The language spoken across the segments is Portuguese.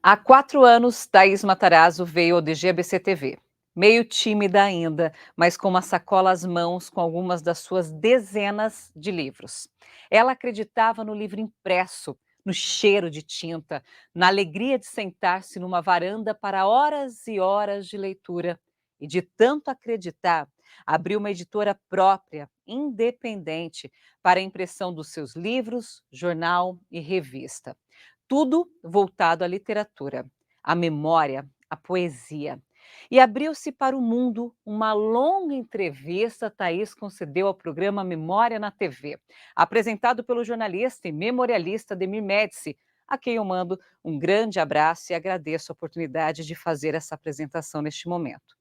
Há 4 anos, Thaís Matarazzo veio ao DGABC-TV. Meio tímida ainda, mas com uma sacola às mãos com algumas das suas dezenas de livros. Ela acreditava no livro impresso, no cheiro de tinta, na alegria de sentar-se numa varanda para horas e horas de leitura. E de tanto acreditar, abriu uma editora própria, independente, para a impressão dos seus livros, jornal e revista. Tudo voltado à literatura, à memória, à poesia. E abriu-se para o mundo uma longa entrevista Thaís concedeu ao programa Memória na TV, apresentado pelo jornalista e memorialista Ademir Médici, a quem eu mando um grande abraço e agradeço a oportunidade de fazer essa apresentação neste momento.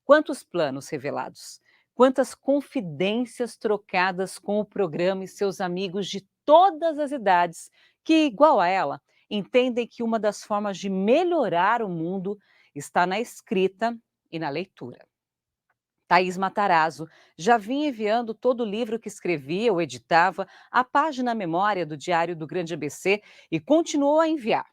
Quantos planos revelados, quantas confidências trocadas com o programa e seus amigos de todas as idades, que, igual a ela, entendem que uma das formas de melhorar o mundo está na escrita e na leitura. Thaís Matarazzo já vinha enviando todo o livro que escrevia ou editava à página Memória do Diário do Grande ABC e continuou a enviar.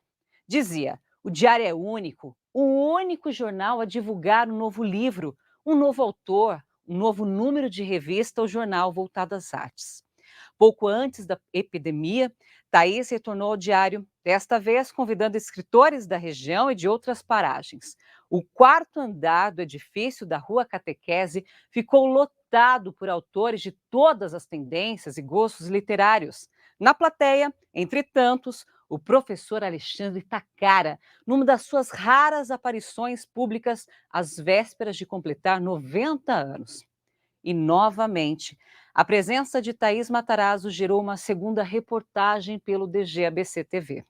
Dizia: o Diário é único, o único jornal a divulgar um novo livro, um novo autor, um novo número de revista ou jornal voltado às artes. Pouco antes da epidemia, Thaís retornou ao diário, desta vez convidando escritores da região e de outras paragens. O quarto andar do edifício da Rua Catequese ficou lotado por autores de todas as tendências e gostos literários. Na plateia, entre tantos, o professor Alexandre Tacara, numa das suas raras aparições públicas às vésperas de completar 90 anos. E, novamente, a presença de Thaís Matarazzo gerou uma segunda reportagem pelo DGABC-TV.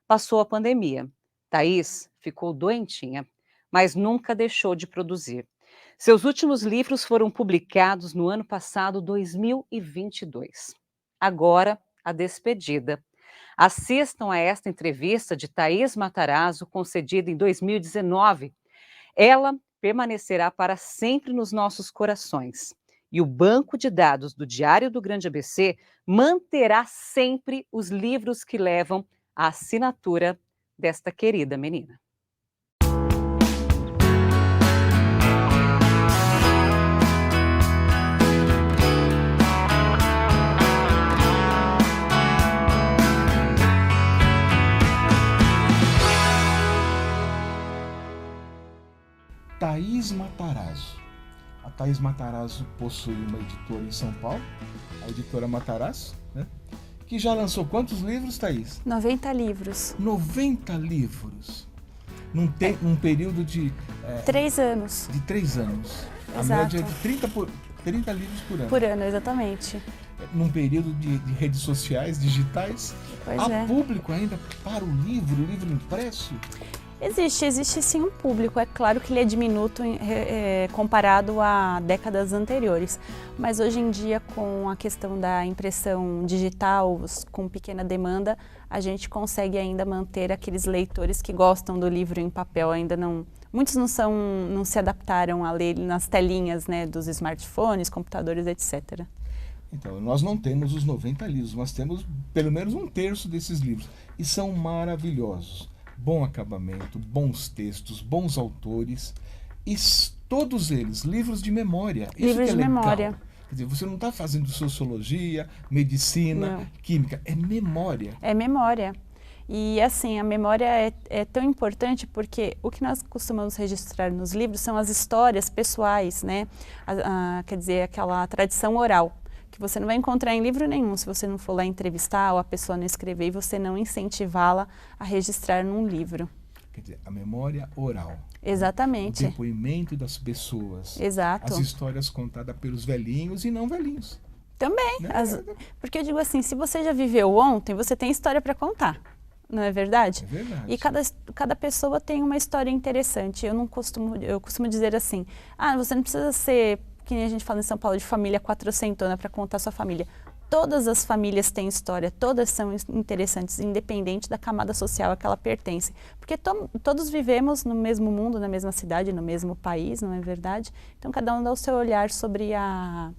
Passou a pandemia. Thaís ficou doentinha, mas nunca deixou de produzir. Seus últimos livros foram publicados no ano passado, 2022. Agora, a despedida. Assistam a esta entrevista de Thaís Matarazzo, concedida em 2019. Ela permanecerá para sempre nos nossos corações. E o banco de dados do Diário do Grande ABC manterá sempre os livros que levam a assinatura desta querida menina. Thaís Matarazzo. A Thaís Matarazzo possui uma editora em São Paulo, a editora Matarazzo, né? Que já lançou quantos livros, Thaís? 90 livros. 90 livros. Num período de... 3 anos. De 3 anos. A Exato. média é de 30 livros por ano. Por ano, exatamente. Num período de redes sociais, digitais. Pois Há é. público ainda para o livro impresso? Existe sim um público, é claro que ele é diminuto comparado a décadas anteriores, mas hoje em dia com a questão da impressão digital, com pequena demanda, a gente consegue ainda manter aqueles leitores que gostam do livro em papel, ainda não... Muitos não se adaptaram a ler nas telinhas, né, dos smartphones, computadores, etc. Então, nós não temos os 90 livros, nós temos pelo menos um terço desses livros, e são maravilhosos. Bom acabamento, bons textos, bons autores, e todos eles livros de memória. Livros de memória. Quer dizer, você não está fazendo sociologia, medicina, não. Química, é memória. É memória. E assim, a memória é tão importante porque o que nós costumamos registrar nos livros são as histórias pessoais, né? Quer dizer, aquela tradição oral, que você não vai encontrar em livro nenhum se você não for lá entrevistar ou a pessoa não escrever e você não incentivá-la a registrar num livro. Quer dizer, a memória oral. Exatamente. O depoimento das pessoas. Exato. As histórias contadas pelos velhinhos e não velhinhos. Também. Né? Porque eu digo assim, se você já viveu ontem, você tem história para contar. Não é verdade? É verdade. E cada pessoa tem uma história interessante. Eu costumo dizer assim, você não precisa ser, que nem a gente fala em São Paulo, de família quatrocentona para contar sua família. Todas as famílias têm história, todas são interessantes, independente da camada social a que ela pertence. Porque todos vivemos no mesmo mundo, na mesma cidade, no mesmo país, não é verdade? Então cada um dá o seu olhar sobre a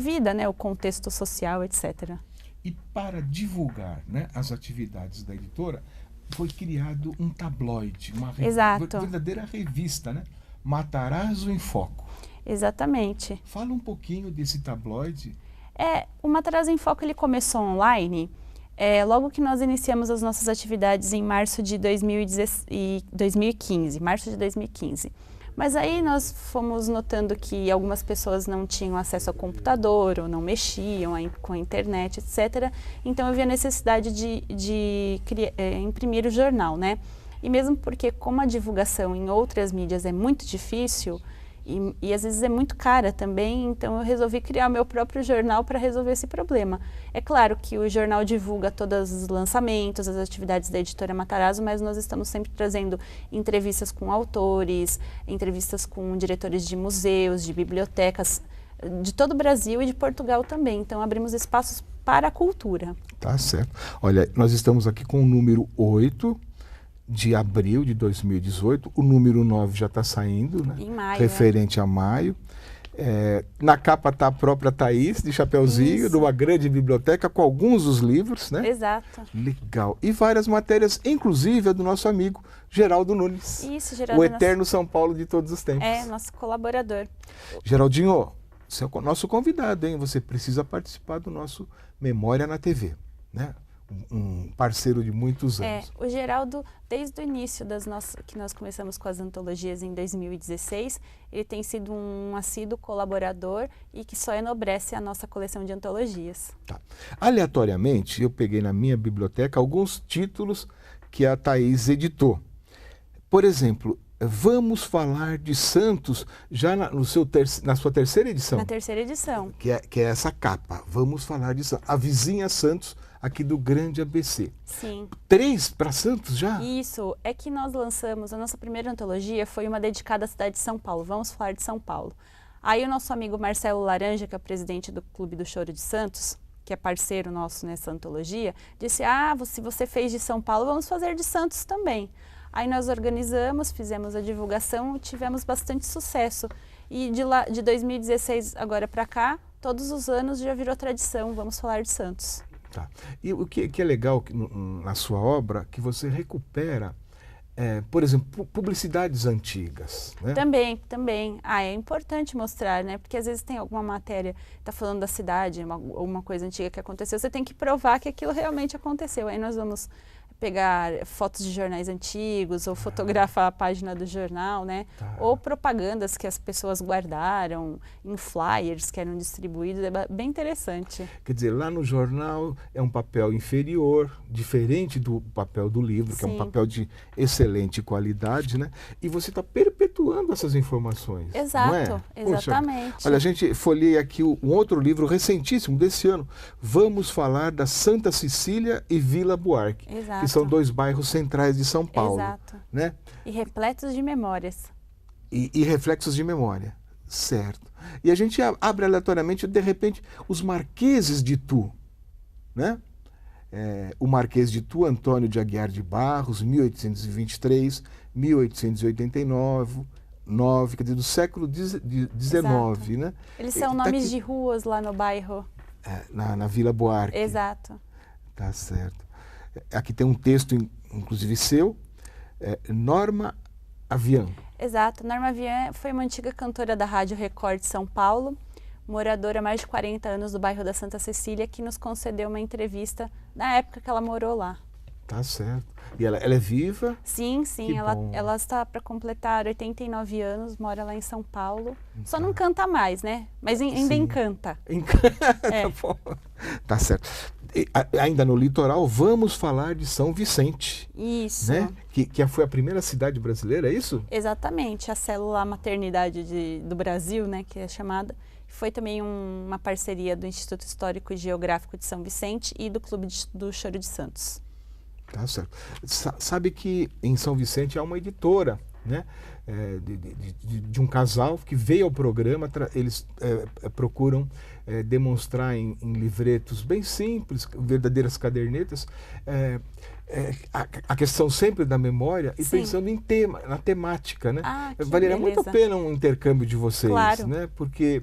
vida, né, o contexto social, etc. E para divulgar, né, as atividades da editora, foi criado um tabloide, uma Exato. verdadeira revista, né? Matarazzo em Foco. Exatamente. Fala um pouquinho desse tabloide. O Matarazzo em Foco ele começou online logo que nós iniciamos as nossas atividades em março de 2015, março de 2015. Mas aí nós fomos notando que algumas pessoas não tinham acesso ao computador ou não mexiam com a internet, etc. Então eu vi a necessidade de imprimir o jornal, né? E mesmo porque como a divulgação em outras mídias é muito difícil e às vezes é muito cara também, então eu resolvi criar o meu próprio jornal para resolver esse problema. É claro que o jornal divulga todos os lançamentos, as atividades da editora Matarazzo, mas nós estamos sempre trazendo entrevistas com autores, entrevistas com diretores de museus, de bibliotecas, de todo o Brasil e de Portugal também. Então abrimos espaços para a cultura. Tá certo. Olha, nós estamos aqui com o número 8 de abril de 2018, o número 9 já está saindo, né? Em maio. Referente a maio. Na capa está a própria Thaís, de chapeuzinho, Isso. numa grande biblioteca, com alguns dos livros, né? Exato. Legal. E várias matérias, inclusive a do nosso amigo Geraldo Nunes. Isso, Geraldo. O eterno São Paulo de todos os tempos. Nosso colaborador. Geraldinho, você é o nosso convidado, hein? Você precisa participar do nosso Memória na TV, né? Um parceiro de muitos anos. O Geraldo, desde o início que nós começamos com as antologias em 2016, ele tem sido um assíduo colaborador e que só enobrece a nossa coleção de antologias. Tá. Aleatoriamente, eu peguei na minha biblioteca alguns títulos que a Thaís editou. Por exemplo, Vamos Falar de Santos, já na sua terceira edição. Na terceira edição. Que é essa capa, Vamos Falar de Santos. A vizinha Santos, aqui do Grande ABC. Sim. 3 para Santos já? Isso, é que nós lançamos, a nossa primeira antologia foi uma dedicada à cidade de São Paulo, Vamos Falar de São Paulo. Aí o nosso amigo Marcelo Laranja, que é o presidente do Clube do Choro de Santos, que é parceiro nosso nessa antologia, disse, se você fez de São Paulo, vamos fazer de Santos também. Aí nós organizamos, fizemos a divulgação e tivemos bastante sucesso. E de 2016 agora para cá, todos os anos já virou tradição, Vamos Falar de Santos. Tá. E o que é legal na sua obra, que você recupera, por exemplo, publicidades antigas, né? Também. É importante mostrar, né? Porque às vezes tem alguma matéria, está falando da cidade, uma coisa antiga que aconteceu, você tem que provar que aquilo realmente aconteceu. Aí nós vamos pegar fotos de jornais antigos ou fotografar a página do jornal, né? Tá. Ou propagandas que as pessoas guardaram em flyers que eram distribuídos, é bem interessante. Quer dizer, lá no jornal é um papel inferior, diferente do papel do livro, que é um Sim. papel de excelente qualidade, né? E você está perpetuando essas informações. Exato, não é? exatamente. Poxa, olha, a gente folhei aqui um outro livro recentíssimo desse ano. Vamos falar da Santa Cecília e Vila Buarque. Exato. Que são 2 bairros centrais de São Paulo. Exato. Né? E repletos de memórias. E reflexos de memória. Certo. E a gente abre aleatoriamente, de repente, os Marqueses de Tu. Né? O Marquês de Tu, Antônio de Aguiar de Barros, 1823, 1889, quer dizer, do século XIX. Né? Eles são Tá nomes aqui, de ruas lá no bairro. na Vila Buarque. Exato. Tá certo. Aqui tem um texto, inclusive seu, Norma Avian. Exato. Norma Avian foi uma antiga cantora da Rádio Record de São Paulo, moradora há mais de 40 anos do bairro da Santa Cecília, que nos concedeu uma entrevista na época que ela morou lá. Tá certo. E ela é viva? Sim, Que bom. ela está para completar 89 anos, mora lá em São Paulo. Só não canta mais, né? Mas ainda Sim. encanta. Tá bom. Tá certo. Ainda no litoral, vamos falar de São Vicente. Isso. Né? Que foi a primeira cidade brasileira, é isso? Exatamente, a célula maternidade do Brasil, né, que é chamada, foi também uma parceria do Instituto Histórico e Geográfico de São Vicente e do Clube do Choro de Santos. Tá certo. Sabe que em São Vicente há uma editora, né, de um casal que veio ao programa, eles procuram demonstrar em livretos bem simples, verdadeiras cadernetas, a questão sempre da memória e Sim. pensando na temática, né? Que Valeria muito a beleza. pena um intercâmbio de vocês, Claro. né? Porque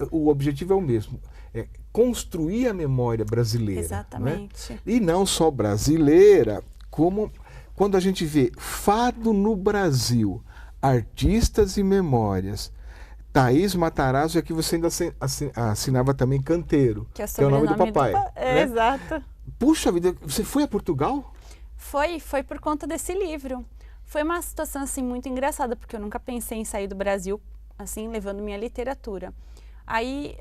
o objetivo é o mesmo, construir a memória brasileira. Exatamente. Né? E não só brasileira, como quando a gente vê Fado no Brasil, Artistas e Memórias, Thaís Matarazzo, aqui você ainda assinava também Canteiro, Que é o nome do sobrenome papai. Né? Exato. Puxa vida, você foi a Portugal? Foi por conta desse livro. Foi uma situação assim muito engraçada, porque eu nunca pensei em sair do Brasil assim, levando minha literatura. Aí,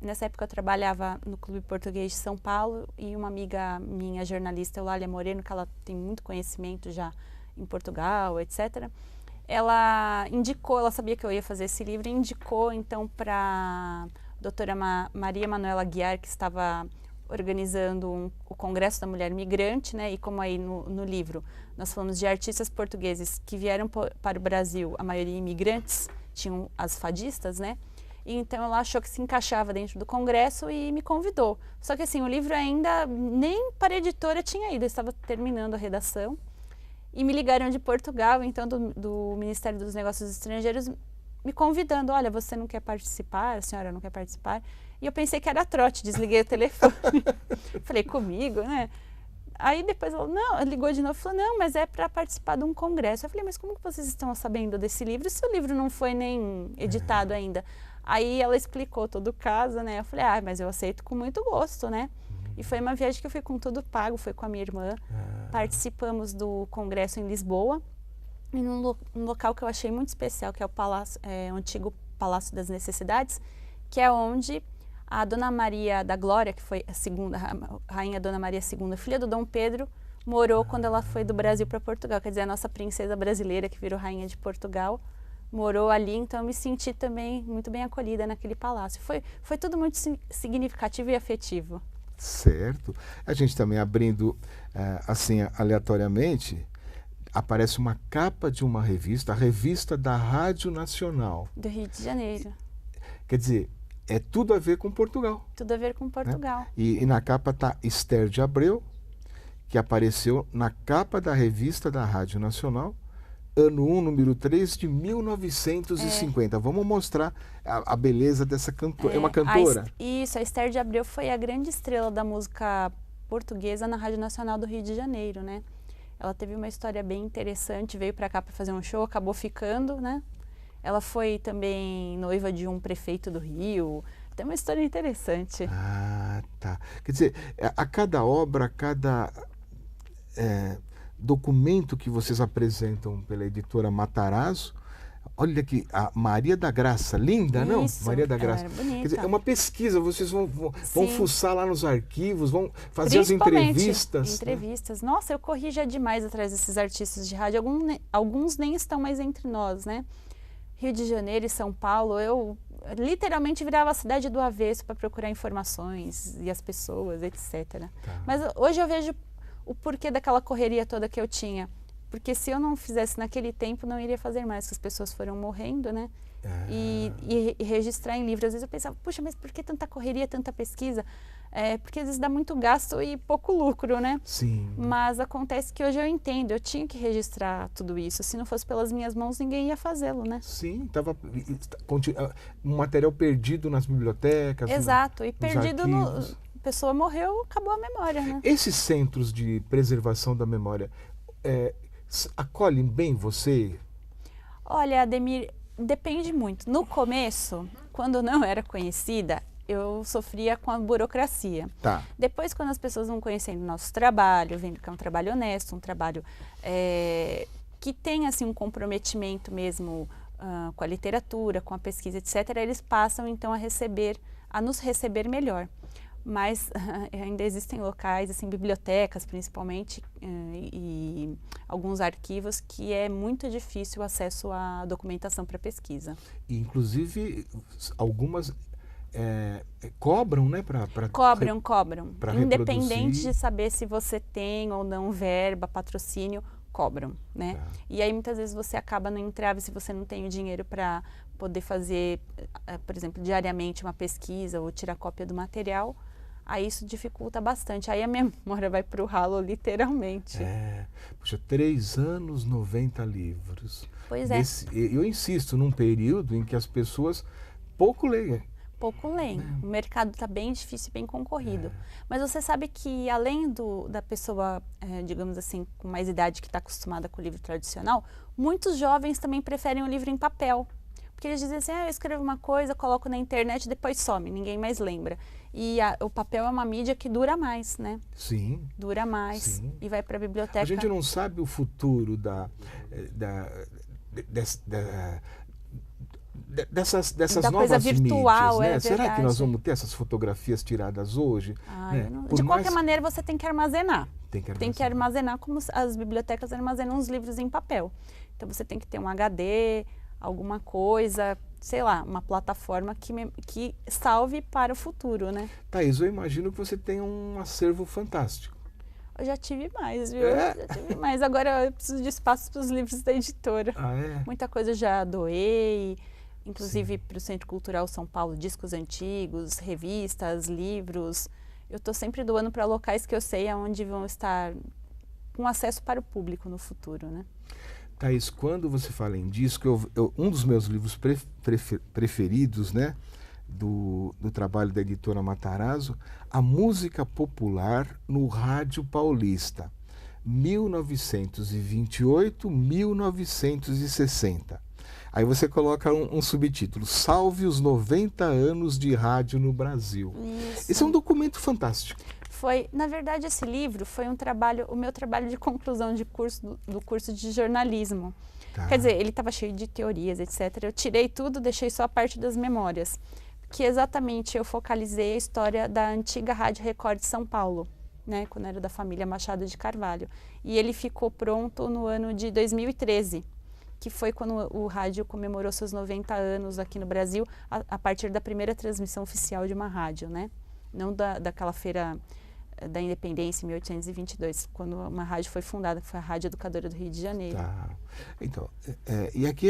nessa época eu trabalhava no Clube Português de São Paulo e uma amiga minha, jornalista, Eulália Moreno, que ela tem muito conhecimento já em Portugal, etc. Ela indicou, ela sabia que eu ia fazer esse livro, e indicou então para a doutora Maria Manuela Guiar, que estava organizando o Congresso da Mulher Migrante, né? E como aí no livro nós falamos de artistas portugueses que vieram para o Brasil, a maioria imigrantes, tinham as fadistas, né? E então ela achou que se encaixava dentro do Congresso e me convidou. Só que assim, o livro ainda nem para a editora tinha ido, eu estava terminando a redação. E me ligaram de Portugal, então do Ministério dos Negócios Estrangeiros, me convidando, olha, você não quer participar? A senhora não quer participar? E eu pensei que era trote, desliguei o telefone. Falei, comigo, né? Aí depois ela ligou de novo e falou, não, mas é para participar de um congresso. Eu falei, mas como que vocês estão sabendo desse livro se o livro não foi nem editado ainda? Aí ela explicou todo o caso, né? Eu falei, mas eu aceito com muito gosto, né? E foi uma viagem que eu fui com tudo pago, foi com a minha irmã. Participamos do congresso em Lisboa, em um local que eu achei muito especial, que é o antigo Palácio das Necessidades, que é onde a Dona Maria da Glória, que foi a rainha Dona Maria II, filha do Dom Pedro, morou quando ela foi do Brasil para Portugal. Quer dizer, a nossa princesa brasileira, que virou rainha de Portugal, morou ali, então eu me senti também muito bem acolhida naquele palácio. Foi tudo muito significativo e afetivo. Certo. A gente também abrindo assim aleatoriamente, aparece uma capa de uma revista, a revista da Rádio Nacional. Do Rio de Janeiro. Quer dizer, é tudo a ver com Portugal. Tudo a ver com Portugal. Né? E na capa está Esther de Abreu, que apareceu na capa da revista da Rádio Nacional, ano 1, número 3 de 1950. Vamos mostrar a beleza dessa cantora. É uma cantora? Isso, a Esther de Abreu foi a grande estrela da música portuguesa na Rádio Nacional do Rio de Janeiro, né? Ela teve uma história bem interessante, veio para cá para fazer um show, acabou ficando, né? Ela foi também noiva de um prefeito do Rio. Tem uma história interessante. Ah, tá. Quer dizer, a cada obra, a cada documento que vocês apresentam pela editora Matarazzo, olha aqui, a Maria da Graça, linda, não? Maria da Graça. Ela era bonita. Quer dizer, é uma pesquisa, vocês vão fuçar lá nos arquivos, vão fazer as entrevistas. Entrevistas. Né? Nossa, eu corri já demais atrás desses artistas de rádio. Alguns nem estão mais entre nós, né? Rio de Janeiro e São Paulo, eu literalmente virava a cidade do avesso para procurar informações e as pessoas, etc. Tá. Mas hoje eu vejo o porquê daquela correria toda que eu tinha. Porque se eu não fizesse naquele tempo, não iria fazer mais, porque as pessoas foram morrendo, né? E registrar em livros. Às vezes eu pensava, puxa, mas por que tanta correria, tanta pesquisa? Porque às vezes dá muito gasto e pouco lucro, né? Sim. Mas acontece que hoje eu entendo, eu tinha que registrar tudo isso. Se não fosse pelas minhas mãos, ninguém ia fazê-lo, né? Sim, estava um material perdido nas bibliotecas. Exato, e perdido a pessoa morreu, acabou a memória, né? Esses centros de preservação da memória acolhem bem você? Olha, Ademir, depende muito. No começo, quando não era conhecida, eu sofria com a burocracia. Tá. Depois, quando as pessoas vão conhecendo o nosso trabalho, vendo que é um trabalho honesto, um trabalho que tem assim, um comprometimento mesmo com a literatura, com a pesquisa, etc., eles passam então a nos receber melhor. Mas ainda existem locais, assim, bibliotecas principalmente, e alguns arquivos que é muito difícil o acesso à documentação para pesquisa. E, inclusive, algumas cobram, né? Cobram. Independente reproduzir. de saber se você tem ou não verba, patrocínio, cobram, né? Tá. E aí muitas vezes você acaba no entrave se você não tem o dinheiro para poder fazer, por exemplo, diariamente uma pesquisa ou tirar cópia do material. Aí isso dificulta bastante. Aí a memória vai para o ralo, literalmente. Puxa, 3 anos, 90 livros. Pois é. Eu insisto, num período em que as pessoas pouco leem. Pouco leem. O mercado está bem difícil e bem concorrido. Mas você sabe que além da pessoa, digamos assim, com mais idade que está acostumada com o livro tradicional, muitos jovens também preferem o livro em papel. Porque eles dizem assim, eu escrevo uma coisa, coloco na internet e depois some, ninguém mais lembra. E o papel é uma mídia que dura mais, né? Sim. Dura mais Sim. e vai para a biblioteca. A gente não sabe o futuro dessas da novas coisa virtual, mídias, né? Será que verdade. nós vamos ter essas fotografias tiradas hoje? Né? De qualquer maneira, você tem que armazenar. Tem que armazenar como as bibliotecas armazenam os livros em papel. Então, você tem que ter um HD, alguma coisa, sei lá, uma plataforma que salve para o futuro, né? Thaís, eu imagino que você tem um acervo fantástico. Eu já tive mais, viu? Já tive mais. Agora eu preciso de espaço para os livros da editora. Ah, é? Muita coisa eu já doei, inclusive para o Centro Cultural São Paulo, discos antigos, revistas, livros. Eu estou sempre doando para locais que eu sei aonde vão estar com acesso para o público no futuro, né? Thaís, quando você fala em disco, um dos meus livros preferidos, né, do trabalho da editora Matarazzo, A Música Popular no Rádio Paulista, 1928-1960. Aí você coloca um subtítulo, Salve os 90 anos de rádio no Brasil. Isso. Esse é um documento fantástico. Na verdade, esse livro foi o meu trabalho de conclusão de curso, do curso de jornalismo. Tá. Quer dizer, ele estava cheio de teorias, etc. Eu tirei tudo, deixei só a parte das memórias. Que exatamente eu focalizei a história da antiga Rádio Record de São Paulo, né, quando era da família Machado de Carvalho. E ele ficou pronto no ano de 2013, que foi quando o rádio comemorou seus 90 anos aqui no Brasil, a partir da primeira transmissão oficial de uma rádio, né? Não daquela feira da Independência, em 1822, quando uma rádio foi fundada, que foi a Rádio Educadora do Rio de Janeiro. Tá. Então, e aqui,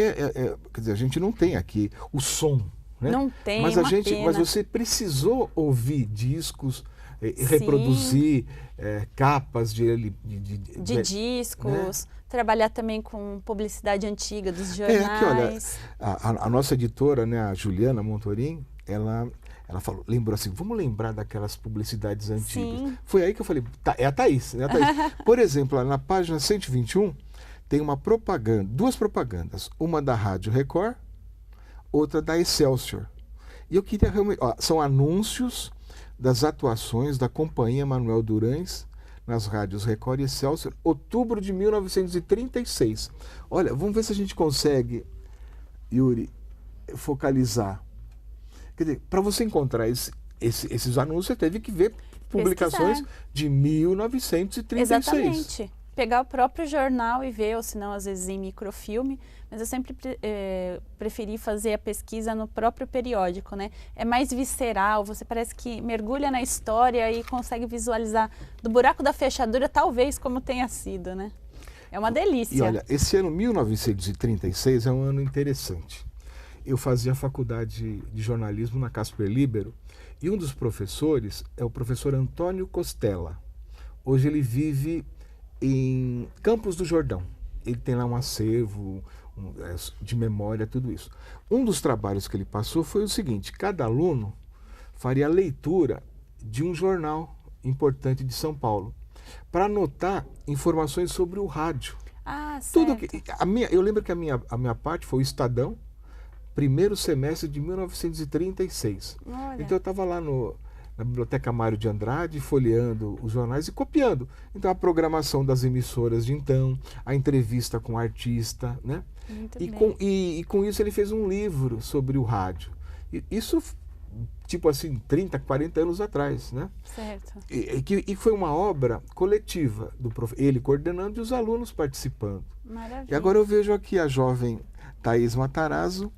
quer dizer, a gente não tem aqui o som, né? Não tem, mas mas você precisou ouvir discos, reproduzir capas de discos, né? Trabalhar também com publicidade antiga dos jornais. Aqui, olha, a nossa editora, né, a Juliana Montorim, ela lembrou assim, vamos lembrar daquelas publicidades antigas. Sim. Foi aí que eu falei, é a Thaís, né, a Thaís. Por exemplo, na página 121, tem duas propagandas, uma da Rádio Record, outra da Excelsior. E eu queria realmente, são anúncios das atuações da Companhia Manuel Durães nas rádios Record e Excelsior, outubro de 1936. Olha, vamos ver se a gente consegue, Yuri, focalizar. Quer dizer, para você encontrar esses anúncios, você teve que ver publicações de 1936. Exatamente. Pegar o próprio jornal e ver, ou se não, às vezes em microfilme, mas eu sempre preferi fazer a pesquisa no próprio periódico, né? É mais visceral, você parece que mergulha na história e consegue visualizar do buraco da fechadura, talvez, como tenha sido, né? É uma delícia. E olha, esse ano 1936 é um ano interessante. Eu fazia faculdade de jornalismo na Casper Libero e um dos professores é o professor Antônio Costella. Hoje ele vive em Campos do Jordão. Ele tem lá um acervo de memória, tudo isso. Um dos trabalhos que ele passou foi o seguinte, cada aluno faria a leitura de um jornal importante de São Paulo para anotar informações sobre o rádio. Ah, certo. Tudo eu lembro que a minha parte foi o Estadão, primeiro semestre de 1936. Olha. Então eu estava lá na Biblioteca Mário de Andrade, folheando os jornais e copiando. Então a programação das emissoras de então, a entrevista com o artista, né? E com isso ele fez um livro sobre o rádio. Isso, tipo assim, 30, 40 anos atrás, né? Certo. E foi uma obra coletiva, ele coordenando e os alunos participando. Maravilha. E agora eu vejo aqui a jovem Thaís Matarazzo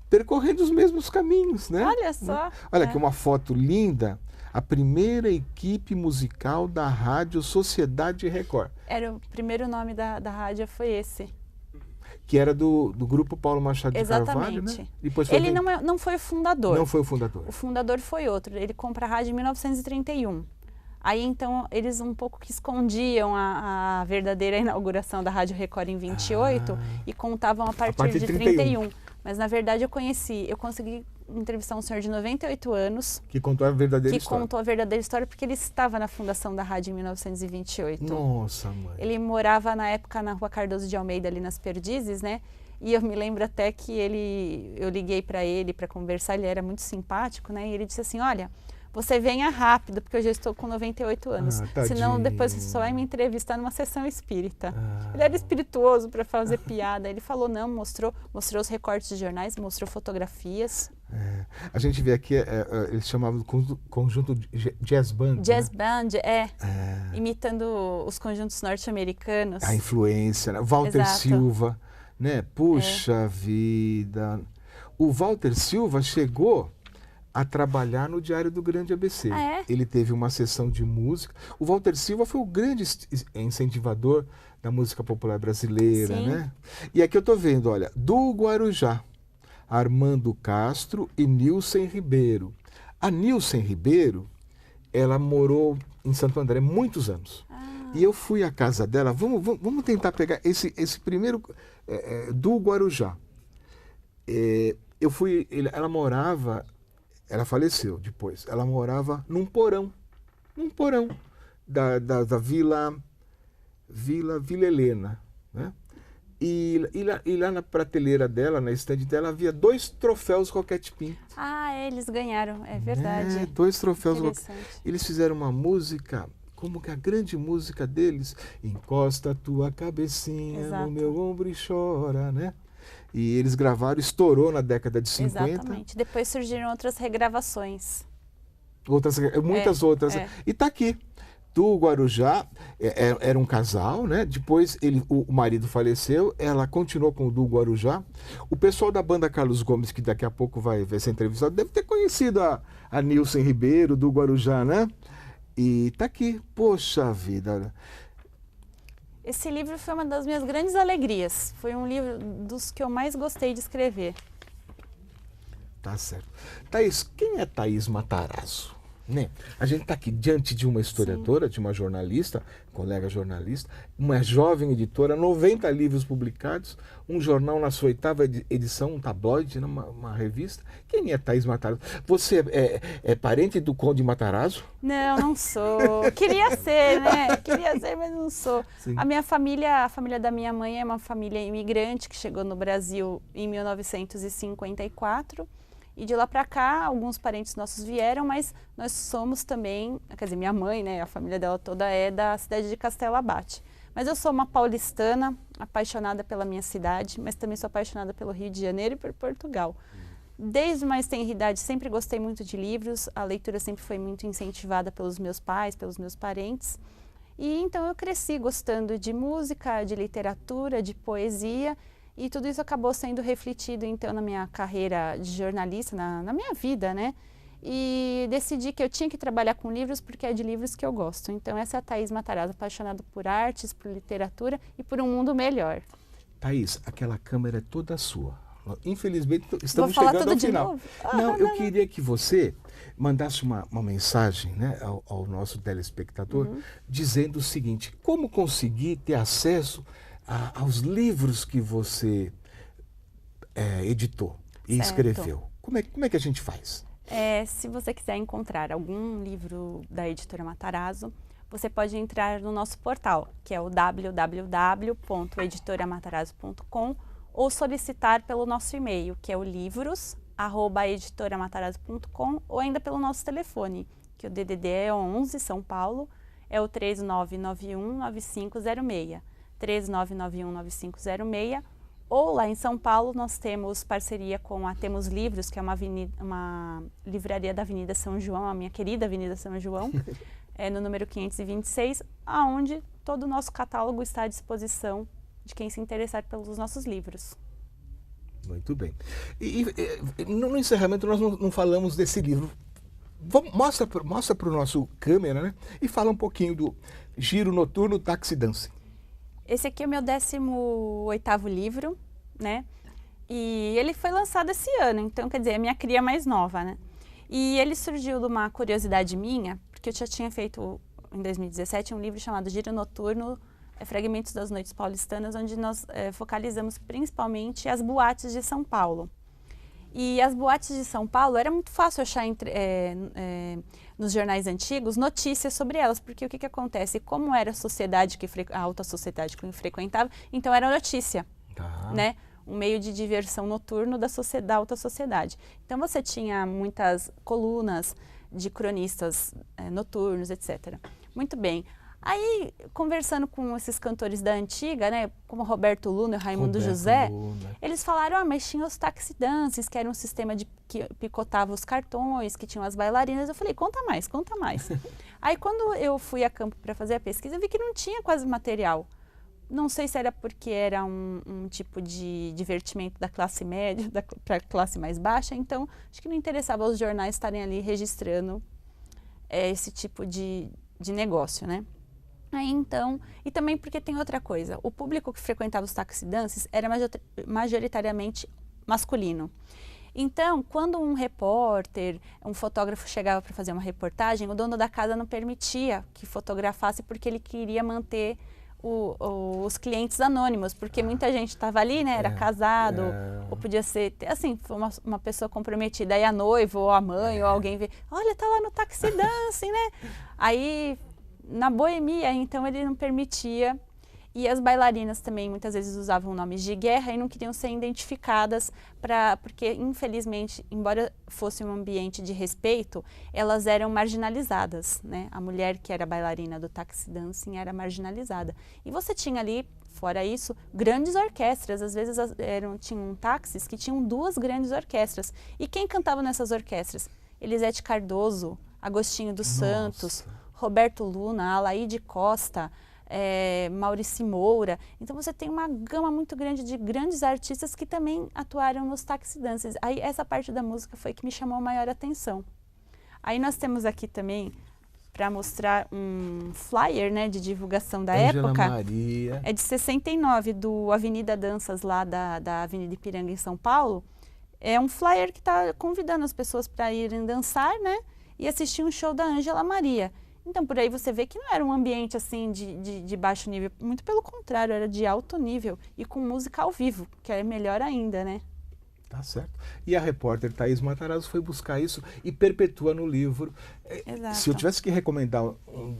percorrendo os mesmos caminhos, né? Olha só. Olha aqui uma foto linda, a primeira equipe musical da Rádio Sociedade Record. Era o primeiro nome da rádio, foi esse. Que era do grupo Paulo Machado de Carvalho, né? Depois foi ele não foi o fundador. Não foi o fundador. O fundador foi outro, ele compra a rádio em 1931. Aí, então, eles um pouco que escondiam a verdadeira inauguração da Rádio Record em 28 e contavam a partir de 31. Mas, na verdade, eu consegui entrevistar um senhor de 98 anos. Que contou a verdadeira que história. contou a verdadeira história, porque ele estava na fundação da rádio em 1928. Nossa, mãe. Ele morava na época na Rua Cardoso de Almeida, ali nas Perdizes, né? E eu me lembro até que eu liguei para ele para conversar, ele era muito simpático, né? E ele disse assim, olha, você venha rápido, porque eu já estou com 98 anos. Senão depois você só vai me entrevistar numa sessão espírita. Ele era espirituoso para fazer piada. Ele falou, não, mostrou os recortes de jornais, mostrou fotografias. A gente vê aqui, eles chamavam de conjunto jazz band. Jazz né? band, imitando os conjuntos norte-americanos. A influência, né? Walter Exato. Silva, né? Puxa vida. O Walter Silva chegou a trabalhar no Diário do Grande ABC. Ele teve uma sessão de música. O Walter Silva foi o grande incentivador da música popular brasileira, Sim. né? E aqui eu tô vendo, olha, do Guarujá, Armando Castro e Nilsen Ribeiro. A Nilsen Ribeiro, ela morou em Santo André muitos anos. E eu fui à casa dela, vamos tentar pegar esse primeiro do Guarujá. Ela morava, ela faleceu depois, ela morava num porão da Vila Helena, né? E lá na prateleira dela, na estande dela, havia 2 troféus Roquete Pinto. Eles ganharam, é verdade. 2 troféus. Interessante. Eles fizeram uma música, como que a grande música deles, encosta a tua cabecinha Exato. no meu ombro e chora, né? E eles gravaram, estourou na década de 50. Exatamente. Depois surgiram outras regravações. Muitas outras. E tá aqui. Do Guarujá, era um casal, né? Depois o marido faleceu, ela continuou com o do Guarujá. O pessoal da banda Carlos Gomes, que daqui a pouco vai ser entrevistado, deve ter conhecido a Nilsen Ribeiro, do Guarujá, né? E tá aqui. Poxa vida. Esse livro foi uma das minhas grandes alegrias. Foi um livro dos que eu mais gostei de escrever. Tá certo. Thaís, quem é Thaís Matarazzo? Né? A gente está aqui diante de uma historiadora, de uma jornalista, colega jornalista, uma jovem editora, 90 livros publicados, um jornal na sua 8ª edição, um tabloide, né? uma revista. Quem é Thaís Matarazzo? Você é parente do Conde Matarazzo? Não sou. Queria ser, né? Queria ser, mas não sou. Sim. A família da minha mãe é uma família imigrante que chegou no Brasil em 1954. E de lá para cá, alguns parentes nossos vieram, mas nós somos também, quer dizer, minha mãe, né, a família dela toda é da cidade de Castelo Abate. Mas eu sou uma paulistana, apaixonada pela minha cidade, mas também sou apaixonada pelo Rio de Janeiro e por Portugal. Desde mais tenra idade, sempre gostei muito de livros, a leitura sempre foi muito incentivada pelos meus pais, pelos meus parentes. E então eu cresci gostando de música, de literatura, de poesia. E tudo isso acabou sendo refletido, então, na minha carreira de jornalista, na minha vida, né? E decidi que eu tinha que trabalhar com livros porque é de livros que eu gosto. Então, essa é a Thaís Matarazzo, apaixonada por artes, por literatura e por um mundo melhor. Thaís, aquela câmera é toda sua. Infelizmente, estamos Vou falar chegando tudo ao de final. novo? Não, eu queria que você mandasse uma mensagem, né, ao nosso telespectador, dizendo o seguinte: como conseguir ter acesso aos livros que você editou e escreveu? Como é que a gente faz? Se você quiser encontrar algum livro da editora Matarazzo, você pode entrar no nosso portal, que é o www.editoramatarazzo.com, ou solicitar pelo nosso e-mail, que é o livros@editoramatarazzo.com, ou ainda pelo nosso telefone, que o DDD é 11 São Paulo, é o 3991-9506. 3991-9506, ou lá em São Paulo nós temos parceria com a Temos Livros, que é uma livraria da Avenida São João, a minha querida Avenida São João, no número 526, aonde todo o nosso catálogo está à disposição de quem se interessar pelos nossos livros. Muito bem. E no encerramento nós não falamos desse livro. Mostra para o nosso câmera, né? E fala um pouquinho do Giro Noturno Taxi Dance. Esse aqui é o meu 18º livro, né? E ele foi lançado esse ano, então, quer dizer, é a minha cria mais nova, né? E ele surgiu de uma curiosidade minha, porque eu já tinha feito, em 2017, um livro chamado Giro Noturno, Fragmentos das Noites Paulistanas, onde nós focalizamos principalmente as boates de São Paulo. E as boates de São Paulo, era muito fácil achar nos jornais antigos notícias sobre elas, porque o que acontece? Como era a sociedade, a alta sociedade que eu frequentava, então era notícia, né? Um meio de diversão noturno da alta sociedade. Então você tinha muitas colunas de cronistas noturnos, etc. Muito bem. Aí, conversando com esses cantores da antiga, né, como Roberto Luna e Raimundo José, eles falaram, mas tinha os taxi dances, que era um sistema que picotava os cartões, que tinham as bailarinas. Eu falei, conta mais, conta mais. Aí, quando eu fui a campo para fazer a pesquisa, eu vi que não tinha quase material. Não sei se era porque era um tipo de divertimento da classe média, para a classe mais baixa, então acho que não interessava os jornais estarem ali registrando esse tipo de negócio, né? Aí então, e também porque tem outra coisa, o público que frequentava os taxi dances era majoritariamente masculino. Então, quando um repórter, um fotógrafo chegava para fazer uma reportagem, o dono da casa não permitia que fotografasse porque ele queria manter os clientes anônimos, porque muita gente estava ali, né, era casado, ou podia ser, assim, uma pessoa comprometida, aí a noiva, ou a mãe, ou alguém vê, olha, tá lá no taxi dance, né? Aí, na boemia, então ele não permitia, e as bailarinas também muitas vezes usavam nomes de guerra e não queriam ser identificadas, porque infelizmente, embora fosse um ambiente de respeito, elas eram marginalizadas, né? A mulher que era bailarina do taxi dancing era marginalizada. E você tinha ali, fora isso, grandes orquestras, às vezes tinham táxis que tinham 2 grandes orquestras. E quem cantava nessas orquestras? Elisete Cardoso, Agostinho dos Santos, Roberto Luna, Alaide Costa, Maurício Moura. Então você tem uma gama muito grande de grandes artistas que também atuaram nos taxi dances. Aí essa parte da música foi que me chamou a maior atenção. Aí nós temos aqui também, para mostrar um flyer, né, de divulgação da época. Maria. É de 69, do Avenida Danças, lá da Avenida Ipiranga, em São Paulo. É um flyer que está convidando as pessoas para irem dançar, né, e assistir um show da Ângela Maria. Então, por aí você vê que não era um ambiente assim de baixo nível, muito pelo contrário, era de alto nível e com música ao vivo, que é melhor ainda, né? Tá certo. E a repórter Thaís Matarazzo foi buscar isso e perpetua no livro. Exato. Se eu tivesse que recomendar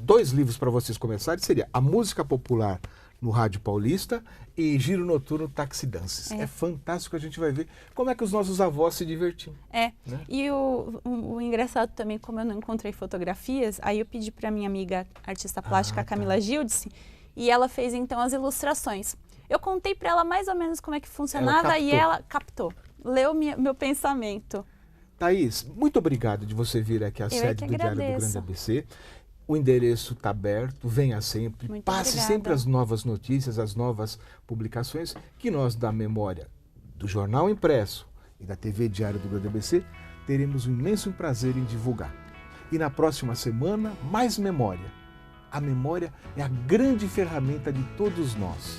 2 livros para vocês começarem, seria A Música Popular no Rádio Paulista e Giro Noturno Taxi Dances. É fantástico, a gente vai ver como é que os nossos avós se divertiam. Né? E o engraçado também, como eu não encontrei fotografias, aí eu pedi para minha amiga artista plástica Camila Gildice, e ela fez então as ilustrações. Eu contei para ela mais ou menos como é que funcionava e ela captou, leu meu pensamento. Thaís, muito obrigado de você vir aqui à sede do Diário do Grande ABC. O endereço está aberto, venha sempre, passe sempre as novas notícias, as novas publicações que nós, da memória do Jornal Impresso e da TV Diário do Grande ABC, teremos um imenso prazer em divulgar. E na próxima semana, mais memória. A memória é a grande ferramenta de todos nós.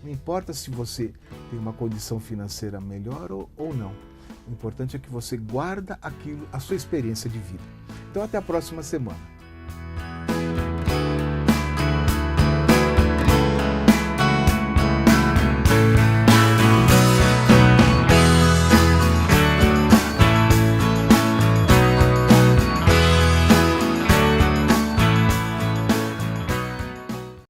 Não importa se você tem uma condição financeira melhor ou não. O importante é que você guarda aquilo, a sua experiência de vida. Então até a próxima semana.